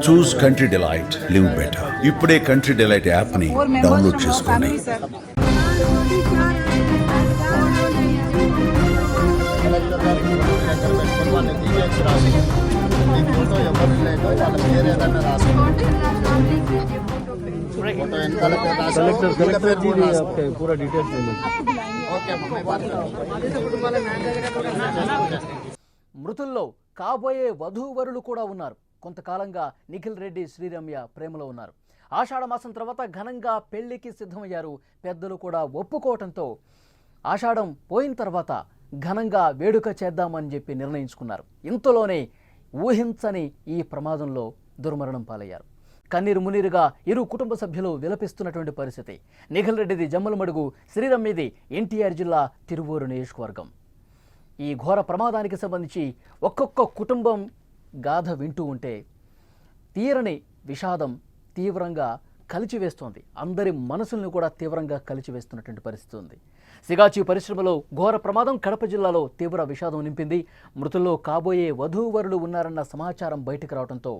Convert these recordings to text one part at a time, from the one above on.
చూస్ country delight, live better. ఇప్పుడే country delight app ని download చేసుకోండి. మృతుల్లో కాబోయే వధూవరులు కూడా ఉన్నారు. కొంతకాలంగా నిఖిల్ రెడ్డి, శ్రీరమ్య ప్రేమలో ఉన్నారు. ఆషాఢ మాసం తర్వాత ఘనంగా పెళ్లికి సిద్ధమయ్యారు. పెద్దలు కూడా ఒప్పుకోవటంతో ఆషాఢం పోయిన తర్వాత ఘనంగా వేడుక చేద్దామని చెప్పి నిర్ణయించుకున్నారు. ఇంతలోనే ఊహించని ఈ ప్రమాదంలో దుర్మరణం పాలయ్యారు. కన్నీరు మున్నీరుగా ఇరు కుటుంబ సభ్యులు విలపిస్తున్నటువంటి పరిస్థితి. నిఖిల్ రెడ్డిది జమ్మలమడుగు, శ్రీరమ్యది ఎన్టీఆర్ జిల్లా తిరువూరు నియోజకవర్గం. ఈ ఘోర ప్రమాదానికి సంబంధించి ఒక్కొక్క కుటుంబం గాథ వింటూ ఉంటే తీరని విషాదం తీవ్రంగా కలిచివేస్తోంది. అందరి మనసులను కూడా తీవ్రంగా కలిచివేస్తున్నటువంటి పరిస్థితి ఉంది. సిగాచి పరిశ్రమలో ఘోర ప్రమాదం కడప జిల్లాలో తీవ్ర విషాదం నింపింది. మృతుల్లో కాబోయే వధూవరులు ఉన్నారన్న సమాచారం బయటకు రావడంతో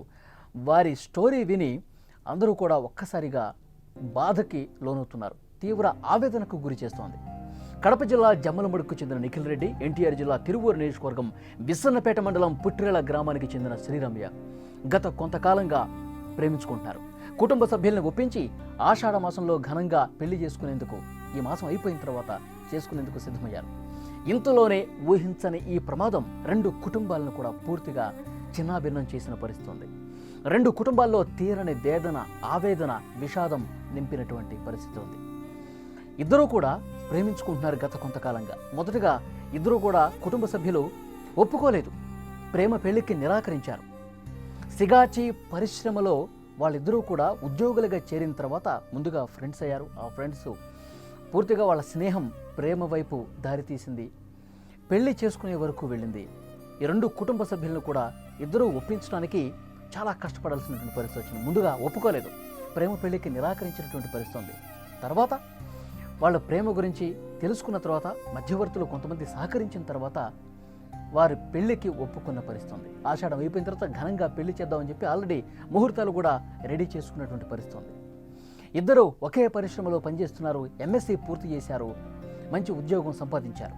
వారి స్టోరీ విని అందరూ కూడా ఒక్కసారిగా బాధకి లోనవుతున్నారు. తీవ్ర ఆవేదనకు గురి చేస్తోంది. కడప జిల్లా జమ్మలమడుగుకు చెందిన నిఖిల్ రెడ్డి, ఎన్టీఆర్ జిల్లా తిరువూరు నియోజకవర్గం బిస్సన్నపేట మండలం పుట్టిరేల గ్రామానికి చెందిన శ్రీరమ్య గత కొంతకాలంగా ప్రేమించుకుంటున్నారు. కుటుంబ సభ్యులను ఒప్పించి ఆషాఢ మాసంలో ఘనంగా పెళ్లి చేసుకునేందుకు, ఈ మాసం అయిపోయిన తర్వాత చేసుకునేందుకు సిద్ధమయ్యారు. ఇంతలోనే ఊహించని ఈ ప్రమాదం రెండు కుటుంబాలను కూడా పూర్తిగా చిన్నాభిన్నం చేసిన పరిస్థితి ఉంది. రెండు కుటుంబాల్లో తీరని వేదన, ఆవేదన, విషాదం నింపినటువంటి పరిస్థితి ఉంది. ఇద్దరూ కూడా ప్రేమించుకుంటున్నారు గత కొంతకాలంగా. మొదటగా ఇద్దరూ కూడా కుటుంబ సభ్యులు ఒప్పుకోలేదు, ప్రేమ పెళ్లికి నిరాకరించారు. సిగాచి పరిశ్రమలో వాళ్ళిద్దరూ కూడా ఉద్యోగులుగా చేరిన తర్వాత ముందుగా ఫ్రెండ్స్ అయ్యారు. ఆ ఫ్రెండ్స్ పూర్తిగా వాళ్ళ స్నేహం ప్రేమ వైపు దారితీసింది, పెళ్లి చేసుకునే వరకు వెళ్ళింది. ఈ రెండు కుటుంబ సభ్యులను కూడా ఇద్దరూ ఒప్పించడానికి చాలా కష్టపడాల్సినటువంటి పరిస్థితి వచ్చింది. ముందుగా ఒప్పుకోలేదు, ప్రేమ పెళ్లికి నిరాకరించినటువంటి పరిస్థితి ఉంది. తర్వాత వాళ్ళ ప్రేమ గురించి తెలుసుకున్న తర్వాత మధ్యవర్తులు కొంతమంది సహకరించిన తర్వాత వారి పెళ్లికి ఒప్పుకున్న పరిస్థితి ఉంది. ఆషాఢం అయిపోయిన తర్వాత ఘనంగా పెళ్లి చేద్దామని చెప్పి ఆల్రెడీ ముహూర్తాలు కూడా రెడీ చేసుకున్నటువంటి పరిస్థితి ఉంది. ఇద్దరు ఒకే పరిశ్రమలో పనిచేస్తున్నారు, ఎంఎస్సీ పూర్తి చేశారు, మంచి ఉద్యోగం సంపాదించారు.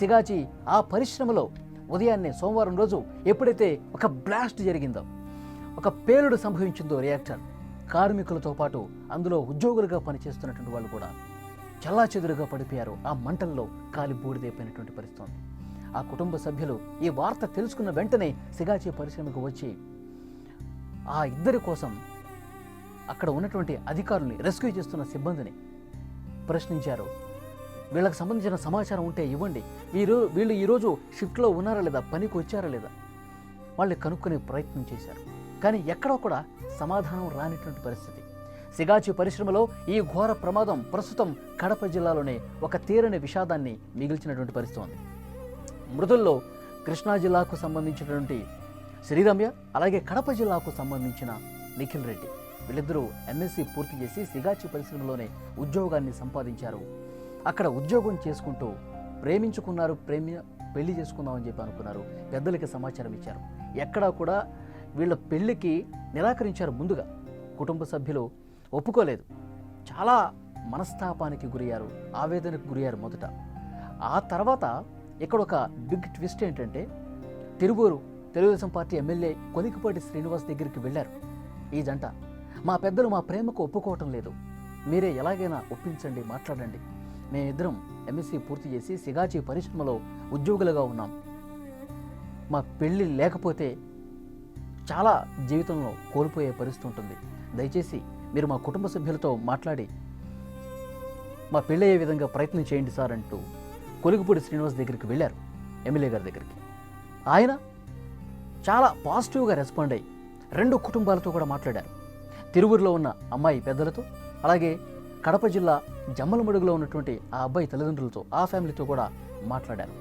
సిగాచి ఆ పరిశ్రమలో ఉదయాన్నే సోమవారం రోజు ఎప్పుడైతే ఒక బ్లాస్ట్ జరిగిందో, ఒక పేలుడు సంభవించిందో రియాక్టర్, కార్మికులతో పాటు అందులో ఉద్యోగులుగా పనిచేస్తున్నటువంటి వాళ్ళు కూడా చల్లాచెదురుగా పడిపోయారు. ఆ మంటల్లో కాలి బూడిదైపోయినటువంటి పరిస్థితి ఉంది. ఆ కుటుంబ సభ్యులు ఈ వార్త తెలుసుకున్న వెంటనే సిగాచి పరిశ్రమకు వచ్చి ఆ ఇద్దరి కోసం అక్కడ ఉన్నటువంటి అధికారుల్ని, రెస్క్యూ చేస్తున్న సిబ్బందిని ప్రశ్నించారు. వీళ్ళకి సంబంధించిన సమాచారం ఉంటే ఇవ్వండి, వీళ్ళు ఈరోజు షిఫ్ట్లో ఉన్నారా లేదా, పనికి వచ్చారా లేదా, వాళ్ళు కనుక్కునే ప్రయత్నం చేశారు. కానీ ఎక్కడో కూడా సమాధానం రానిటువంటి పరిస్థితి. సిగాచి పరిశ్రమలో ఈ ఘోర ప్రమాదం ప్రస్తుతం కడప జిల్లాలోనే ఒక తీరని విషాదాన్ని మిగిల్చినటువంటి పరిస్థితి ఉంది. మృతుల్లో కృష్ణా జిల్లాకు సంబంధించినటువంటి శ్రీరమ్య, అలాగే కడప జిల్లాకు సంబంధించిన నిఖిల్ రెడ్డి, వీళ్ళిద్దరూ ఎంఎస్సీ పూర్తి చేసి సిగాచి పరిశ్రమలోనే ఉద్యోగాన్ని సంపాదించారు. అక్కడ ఉద్యోగం చేసుకుంటూ ప్రేమించుకున్నారు, పెళ్లి చేసుకుందామని చెప్పి అనుకున్నారు. పెద్దలకి సమాచారం ఇచ్చారు. ఎక్కడా కూడా వీళ్ళ పెళ్లికి నిరాకరించారు. ముందుగా కుటుంబ సభ్యులు ఒప్పుకోలేదు. చాలా మనస్తాపానికి గురయ్యారు, ఆవేదనకు గురయ్యారు మొదట. ఆ తర్వాత ఇక్కడ ఒక బిగ్ ట్విస్ట్ ఏంటంటే, తిరువూరు తెలుగుదేశం పార్టీ ఎమ్మెల్యే కొలికిపాటి శ్రీనివాస్ దగ్గరికి వెళ్ళారు ఈ జంట. మా పెద్దలు మా ప్రేమకు ఒప్పుకోవటం లేదు, మీరే ఎలాగైనా ఒప్పించండి, మాట్లాడండి. మేమిద్దరం ఎంఎస్సీ పూర్తి చేసి సిగాచి పరిశ్రమలో ఉద్యోగులుగా ఉన్నాం, మా పెళ్ళి లేకపోతే చాలా జీవితంలో కోల్పోయే పరిస్థితి ఉంటుంది, దయచేసి మీరు మా కుటుంబ సభ్యులతో మాట్లాడి మా పెళ్ళయ్యే విధంగా ప్రయత్నం చేయండి సార్ అంటూ కొలిగిపూడి శ్రీనివాస్ దగ్గరికి వెళ్ళారు, ఎమ్మెల్యే గారి దగ్గరికి. ఆయన చాలా పాజిటివ్గా రెస్పాండ్ అయ్యి రెండు కుటుంబాలతో కూడా మాట్లాడారు. తిరువూరులో ఉన్న అమ్మాయి పెద్దలతో, అలాగే కడప జిల్లా జమ్మలమడుగులో ఉన్నటువంటి ఆ అబ్బాయి తల్లిదండ్రులతో, ఆ ఫ్యామిలీతో కూడా మాట్లాడారు.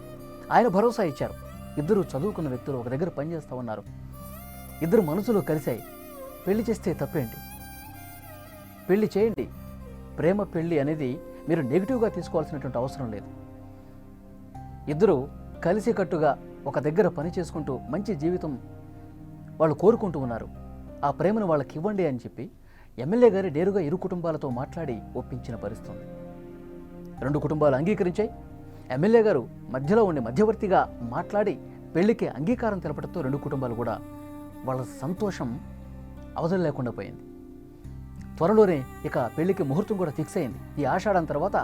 ఆయన భరోసా ఇచ్చారు. ఇద్దరు చదువుకున్న వ్యక్తులు ఒక దగ్గర పనిచేస్తూ ఉన్నారు, ఇద్దరు మనసులు కలిశాయి, పెళ్లి చేస్తే తప్పేంటి, పెళ్లి చేయండి, ప్రేమ పెళ్లి అనేది మీరు నెగిటివ్గా తీసుకోవాల్సినటువంటి అవసరం లేదు. ఇద్దరు కలిసికట్టుగా ఒక దగ్గర పని చేసుకుంటూ మంచి జీవితం వాళ్ళు కోరుకుంటూ ఉన్నారు. ఆ ప్రేమను వాళ్ళకి ఇవ్వండి అని చెప్పి ఎమ్మెల్యే గారు నేరుగా ఇరు కుటుంబాలతో మాట్లాడి ఒప్పించిన పరిస్థితి. 2 కుటుంబాలు అంగీకరించాయి. ఎమ్మెల్యే గారు మధ్యలో ఉండి మధ్యవర్తిగా మాట్లాడి పెళ్లికి అంగీకారం తెలపడంతో 2 కుటుంబాలు కూడా వాళ్ళ సంతోషం అవధులు లేకుండా పోయింది. త్వరలోనే ఇక పెళ్లికి ముహూర్తం కూడా ఫిక్స్ అయింది. ఈ ఆషాఢం తర్వాత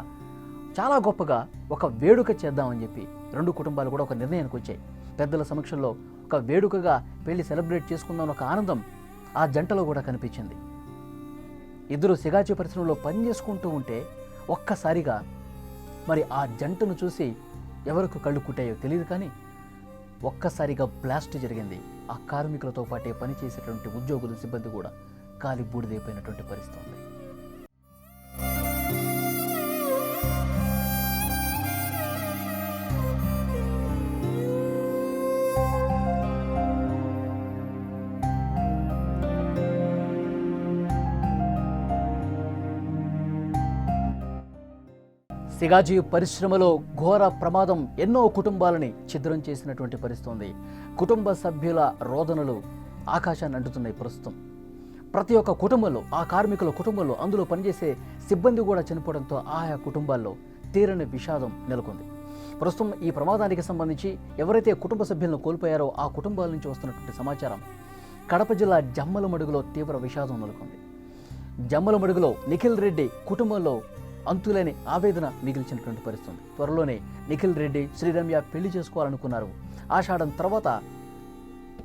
చాలా గొప్పగా ఒక వేడుక చేద్దామని చెప్పి 2 కుటుంబాలు కూడా ఒక నిర్ణయానికి వచ్చాయి. పెద్దల సమక్షంలో ఒక వేడుకగా పెళ్లి సెలబ్రేట్ చేసుకుందాం ఒక ఆనందం ఆ జంటలో కూడా కనిపించింది. ఇద్దరు సిగాచి పరిశ్రమలో పని చేసుకుంటూ ఉంటే ఒక్కసారిగా మరి ఆ జంటను చూసి ఎవరికి కళ్ళు కుట్టాయో తెలియదు, కానీ ఒక్కసారిగా బ్లాస్ట్ జరిగింది. ఆ కార్మికులతో పాటే పనిచేసేటువంటి ఉద్యోగులు, సిబ్బంది కూడా కాలి బూడిదైపోయినటువంటి పరిస్థితి ఉంది. సిగాజీ పరిశ్రమలో ఘోర ప్రమాదం ఎన్నో కుటుంబాలని ఛిద్రం చేసినటువంటి పరిస్థితి ఉంది. కుటుంబ సభ్యుల రోదనలు ఆకాశాన్ని అంటుతున్నాయి ప్రస్తుతం. ప్రతి ఒక్క కుటుంబంలో, ఆ కార్మికుల కుటుంబంలో, అందులో పనిచేసే సిబ్బంది కూడా చనిపోవడంతో ఆయా కుటుంబాల్లో తీరని విషాదం నెలకొంది. ప్రస్తుతం ఈ ప్రమాదానికి సంబంధించి ఎవరైతే కుటుంబ సభ్యులను కోల్పోయారో ఆ కుటుంబాల నుంచి వస్తున్నటువంటి సమాచారం కడప జిల్లా జమ్మలమడుగులో తీవ్ర విషాదం నెలకొంది. జమ్మలమడుగులో నిఖిల్ రెడ్డి కుటుంబంలో అంతులేని ఆవేదన మిగిల్చినటువంటి పరిస్థితి. త్వరలోనే నిఖిల్ రెడ్డి, శ్రీరమ్య పెళ్లి చేసుకోవాలనుకున్నారు. ఆషాఢం తర్వాత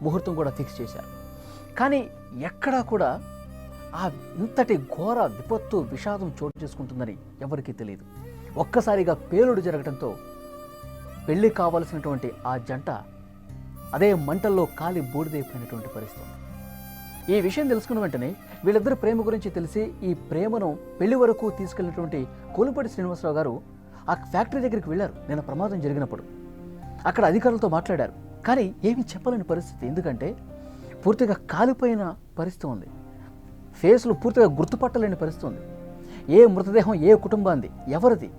ముహూర్తం కూడా ఫిక్స్ చేశారు. కానీ ఎక్కడా కూడా ఆ ఇంతటి ఘోర విపత్తు, విషాదం చోటు చేసుకుంటుందని ఎవరికీ తెలియదు. ఒక్కసారిగా పేలుడు జరగడంతో పెళ్లి కావలసినటువంటి ఆ జంట అదే మంటల్లో కాలి బూడిదైపోయినటువంటి పరిస్థితి. ఈ విషయం తెలుసుకున్న వెంటనే వీళ్ళిద్దరి ప్రేమ గురించి తెలిసి ఈ ప్రేమను పెళ్లి వరకు తీసుకెళ్లినటువంటి కోలుపడి శ్రీనివాసరావు గారు ఆ ఫ్యాక్టరీ దగ్గరికి వెళ్ళారు నిన్న ప్రమాదం జరిగినప్పుడు. అక్కడ అధికారులతో మాట్లాడారు, కానీ ఏమీ చెప్పలేని పరిస్థితి. ఎందుకంటే పూర్తిగా కాలిపోయిన పరిస్థితి ఉంది. ఫేస్లు పూర్తిగా గుర్తుపట్టలేని పరిస్థితి ఉంది. ఏ మృతదేహం ఏ కుటుంబాంది, ఎవరిది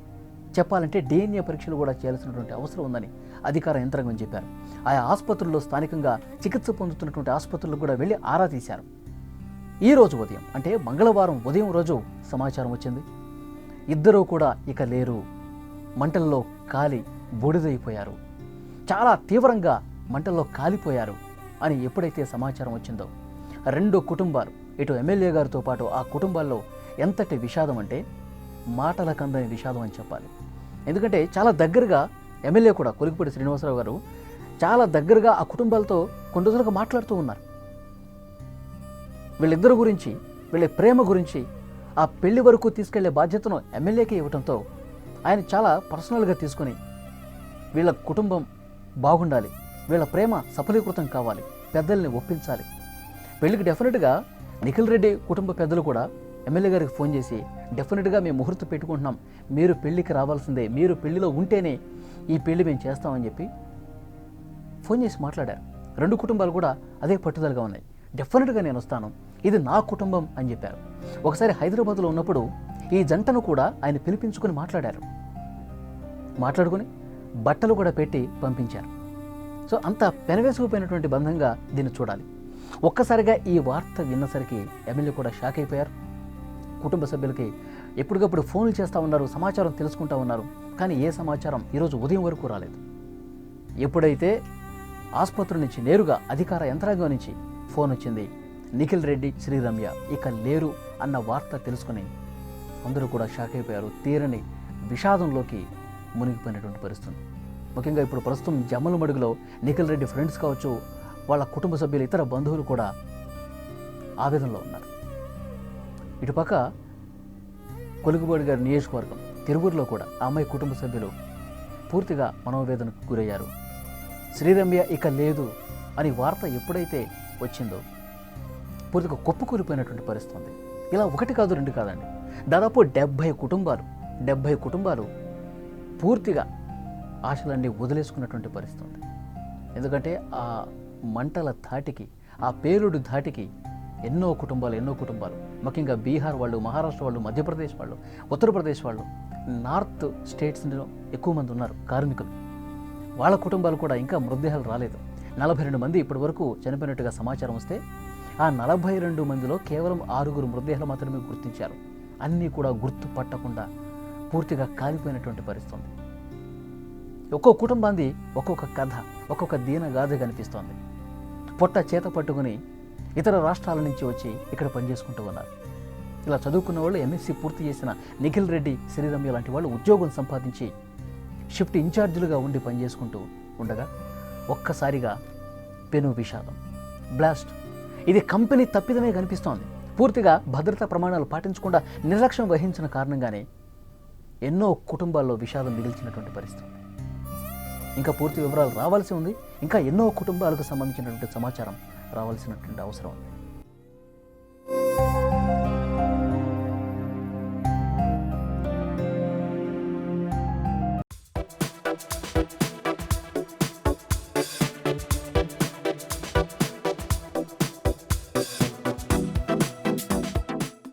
చెప్పాలంటే DNA పరీక్షలు కూడా చేయాల్సినటువంటి అవసరం ఉందని అధికార యంత్రాంగం చెప్పారు. ఆయా ఆసుపత్రుల్లో స్థానికంగా చికిత్స పొందుతున్నటువంటి ఆసుపత్రులకు కూడా వెళ్ళి ఆరా తీశారు. ఈ రోజు ఉదయం అంటే మంగళవారం ఉదయం రోజు సమాచారం వచ్చింది. ఇద్దరూ కూడా ఇక లేరు, మంటల్లో కాలి బూడిదైపోయారు, చాలా తీవ్రంగా మంటల్లో కాలిపోయారు అని ఎప్పుడైతే సమాచారం వచ్చిందో 2 కుటుంబాలు, ఇటు ఎమ్మెల్యే గారితో పాటు ఆ కుటుంబాల్లో ఎంతటి విషాదం అంటే మాటలకు అందని విషాదం అని చెప్పాలి. ఎందుకంటే చాలా దగ్గరగా ఎమ్మెల్యే కూడా కొలికిపూడి శ్రీనివాసరావు గారు చాలా దగ్గరగా ఆ కుటుంబాలతో కొన్ని రోజులుగా మాట్లాడుతూ ఉన్నారు. వీళ్ళిద్దరు గురించి, వీళ్ళ ప్రేమ గురించి, ఆ పెళ్లి వరకు తీసుకెళ్లే బాధ్యతను ఎమ్మెల్యేకే ఇవ్వడంతో ఆయన చాలా పర్సనల్గా తీసుకొని వీళ్ళ కుటుంబం బాగుండాలి, వీళ్ళ ప్రేమ సఫలీకృతం కావాలి, పెద్దల్ని ఒప్పించాలి. పెళ్లికి డెఫినెట్గా నిఖిల్ రెడ్డి కుటుంబ పెద్దలు కూడా ఎమ్మెల్యే గారికి ఫోన్ చేసి డెఫినెట్గా మేము ముహూర్తం పెట్టుకుంటున్నాం, మీరు పెళ్లికి రావాల్సిందే, మీరు పెళ్లిలో ఉంటేనే ఈ పెళ్లి మేము చేస్తామని చెప్పి ఫోన్ చేసి మాట్లాడారు. 2 కుటుంబాలు కూడా అదే పట్టుదలగా ఉన్నాయి. డెఫినెట్గా నేను వస్తాను, ఇది నా కుటుంబం అని చెప్పారు. ఒకసారి హైదరాబాద్లో ఉన్నప్పుడు ఈ జంటను కూడా ఆయన పిలిపించుకొని మాట్లాడారు. మాట్లాడుకొని బట్టలు కూడా పెట్టి పంపించారు. సో అంత పెనవేసుకుపోయినటువంటి బంధంగా దీన్ని చూడాలి. ఒక్కసారిగా ఈ వార్త విన్నసరికి ఎమ్మెల్యే కూడా షాక్ అయిపోయారు. కుటుంబ సభ్యులకి ఎప్పటికప్పుడు ఫోన్లు చేస్తూ ఉన్నారు, సమాచారం తెలుసుకుంటూ ఉన్నారు. కానీ ఏ సమాచారం ఈరోజు ఉదయం వరకు రాలేదు. ఎప్పుడైతే ఆసుపత్రి నుంచి నేరుగా అధికార యంత్రాంగం నుంచి ఫోన్ వచ్చింది, నిఖిల్ రెడ్డి, శ్రీరమ్య ఇక లేరు అన్న వార్త తెలుసుకుని అందరూ కూడా షాక్ అయిపోయారు. తీరని విషాదంలోకి మునిగిపోయినటువంటి పరిస్థితి. ముఖ్యంగా ఇప్పుడు ప్రస్తుతం జమ్మలమడుగులో నిఖిల్ రెడ్డి ఫ్రెండ్స్ కావచ్చు, వాళ్ళ కుటుంబ సభ్యులు, ఇతర బంధువులు కూడా ఆవేదనలో ఉన్నారు. ఇటుపక్క కొలుగుబడి గారి నియోజకవర్గం తిరువూరులో కూడా ఆ అమ్మాయి కుటుంబ సభ్యులు పూర్తిగా మనోవేదనకు గురయ్యారు. శ్రీరమ్య ఇక లేదు అని వార్త ఎప్పుడైతే వచ్చిందో పూర్తిగా కుప్పకూలిపోయినటువంటి పరిస్థితి ఉంది. ఇలా 1 కాదు 2 కాదండి, దాదాపు 70 కుటుంబాలు పూర్తిగా ఆశలన్నీ వదిలేసుకున్నటువంటి పరిస్థితి ఉంది. ఎందుకంటే ఆ మంటల ధాటికి, ఆ పేలుడు ధాటికి ఎన్నో కుటుంబాలు ముఖ్యంగా బీహార్ వాళ్ళు, మహారాష్ట్ర వాళ్ళు, మధ్యప్రదేశ్ వాళ్ళు, ఉత్తరప్రదేశ్ వాళ్ళు, నార్త్ స్టేట్స్లో ఎక్కువ మంది ఉన్నారు కార్మికులు. వాళ్ళ కుటుంబాలు కూడా ఇంకా మృతదేహాలు రాలేదు. 42 మంది ఇప్పటి వరకు చనిపోయినట్టుగా సమాచారం వస్తే ఆ 42 మందిలో కేవలం 6 మృతదేహాలు మాత్రమే గుర్తించారు. అన్నీ కూడా గుర్తుపట్టకుండా పూర్తిగా కాలిపోయినటువంటి పరిస్థితి ఉంది. ఒక్కో కుటుంబాన్ని ఒక్కొక్క కథ, ఒక్కొక్క దీనగాథ కనిపిస్తోంది. పొట్ట చేత పట్టుకుని ఇతర రాష్ట్రాల నుంచి వచ్చి ఇక్కడ పనిచేసుకుంటూ ఉన్నారు. ఇలా చదువుకున్న వాళ్ళు, ఎంఎస్సీ పూర్తి చేసిన నిఖిల్ రెడ్డి, శ్రీరమ్య లాంటి వాళ్ళు ఉద్యోగం సంపాదించి షిఫ్ట్ ఇన్ఛార్జీలుగా ఉండి పనిచేసుకుంటూ ఉండగా ఒక్కసారిగా పెను విషాదం, బ్లాస్ట్. ఇది కంపెనీ తప్పిదమే కనిపిస్తోంది. పూర్తిగా భద్రతా ప్రమాణాలు పాటించకుండా నిర్లక్ష్యం వహించిన కారణంగానే ఎన్నో కుటుంబాల్లో విషాదం మిగిల్చినటువంటి పరిస్థితి. ఇంకా పూర్తి వివరాలు రావాల్సి ఉంది. ఇంకా ఎన్నో కుటుంబాలకు సంబంధించినటువంటి సమాచారం రావాల్సినటువంటి అవసరం ఉంది.